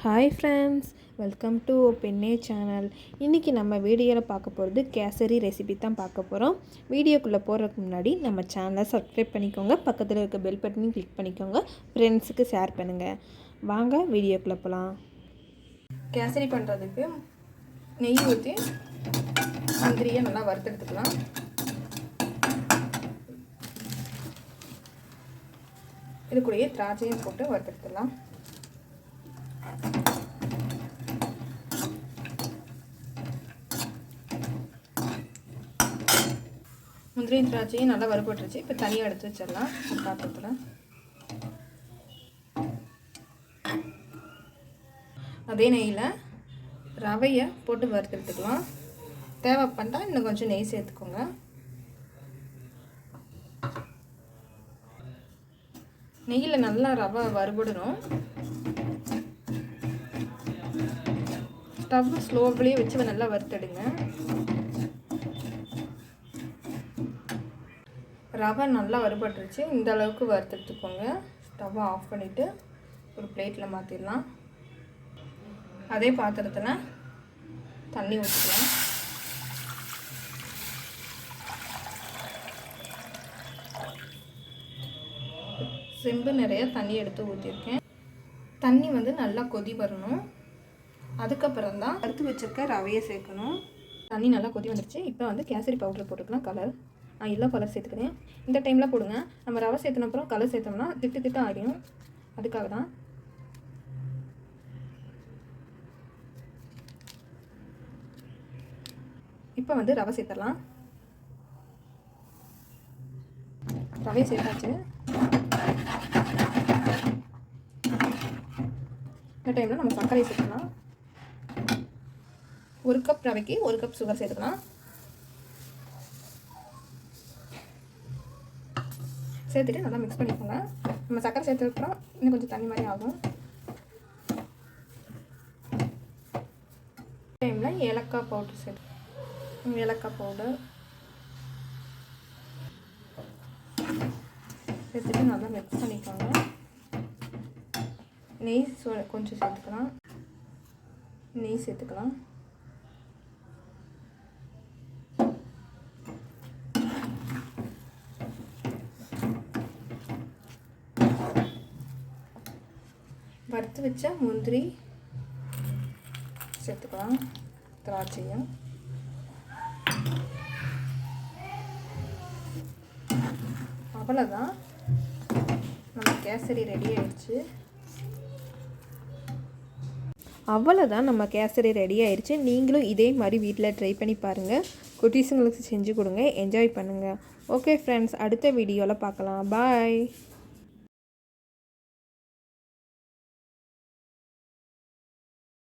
Hi friends, welcome to பெண்ணே channel. இன்றைக்கி நம்ம வீடியோவில் பார்க்க போகிறது கேசரி ரெசிபி தான் பார்க்க போகிறோம். வீடியோக்குள்ளே போகிறதுக்கு முன்னாடி நம்ம சேனலை சப்ஸ்கிரைப் பண்ணிக்கோங்க, பக்கத்தில் இருக்க பெல் பட்டனையும் கிளிக் பண்ணிக்கோங்க, ஃப்ரெண்ட்ஸுக்கு ஷேர் பண்ணுங்கள். வாங்க வீடியோக்குள்ளே போகலாம். கேசரி பண்ணுறதுக்கு நெய் ஊற்றி முந்திரியை நல்லா வறுத்தெடுத்துக்கலாம். இது கூடயே திராட்சையும் போட்டு வறுத்தெடுத்துடலாம். முந்திரியும் திராட்சையும் நல்லா வறுபட்டுருச்சு. இப்போ தனியாக எடுத்து வச்சிடலாம் பாத்திரத்தில். அதே நெய்யில் ரவையை போட்டு வறுத்தெடுத்துக்கலாம். தேவைப்பட்டா இன்னும் கொஞ்சம் நெய் சேர்த்துக்கோங்க. நெய்யில் நல்லா ரவை வறுபடணும். ஸ்டவ் ஸ்லோவிலே வச்சு நல்லா வறுத்தெடுங்க. ரவை நல்லா வறுபட்டுருச்சு. இந்த அளவுக்கு வறுத்தெடுத்துக்கோங்க. ஸ்டவ்வை ஆஃப் பண்ணிவிட்டு ஒரு பிளேட்டில் மாற்றிடலாம். அதே பாத்திரத்தில் தண்ணி ஊற்றிக்கலாம். செம்பு நிறைய தண்ணி எடுத்து ஊற்றிருக்கேன். தண்ணி நல்லா கொதி வரணும். அதுக்கப்புறம் தான் வறுத்து வச்சுருக்க ரவையை சேர்க்கணும். தண்ணி நல்லா கொதி வந்துருச்சு. இப்போ கேசரி பவுடர் போட்டுக்கலாம். கலர் எல்லோ கலர் சேர்த்துக்கிறேன். இந்த டைமில் போடுங்க. நம்ம ரவை சேர்த்துன அப்புறம் கலர் சேர்த்தோம்னா திட்டு ஆகிடும். அதுக்காக தான். இப்போ ரவை சேர்த்துடலாம். ரவை சேர்த்தாச்சு. இந்த டைமில் நம்ம சர்க்கரை சேர்த்துக்கலாம். 1 கப் ரவைக்கு 1 கப் சுகர் சேர்த்துக்கலாம். சேர்த்துட்டு நல்லா மிக்ஸ் பண்ணிக்கோங்க. நம்ம சர்க்கரை சேர்த்துக்கிறோம், இன்னும் கொஞ்சம் தண்ணி மாதிரி ஆகும். டைமில் ஏலக்காய் பவுடர் சேர்த்து ஏலக்காய் பவுடர் சேர்த்துட்டு நல்லா மிக்ஸ் பண்ணிக்கோங்க. நெய் கொஞ்சம் சேர்த்துக்கலாம். நெய் சேர்த்துக்கலாம். வறுத்து வச்ச முந்திரி சேர்த்துக்கலாம். திராட்சையும் அவ்வளோதான். நம்ம கேசரி ரெடி ஆயிடுச்சு. நீங்களும் இதே மாதிரி வீட்டில் ட்ரை பண்ணி பாருங்கள். குட்டீஸுங்களுக்கு செஞ்சு கொடுங்க, என்ஜாய் பண்ணுங்கள். ஓகே ஃப்ரெண்ட்ஸ், அடுத்த வீடியோவில் பார்க்கலாம். பாய்.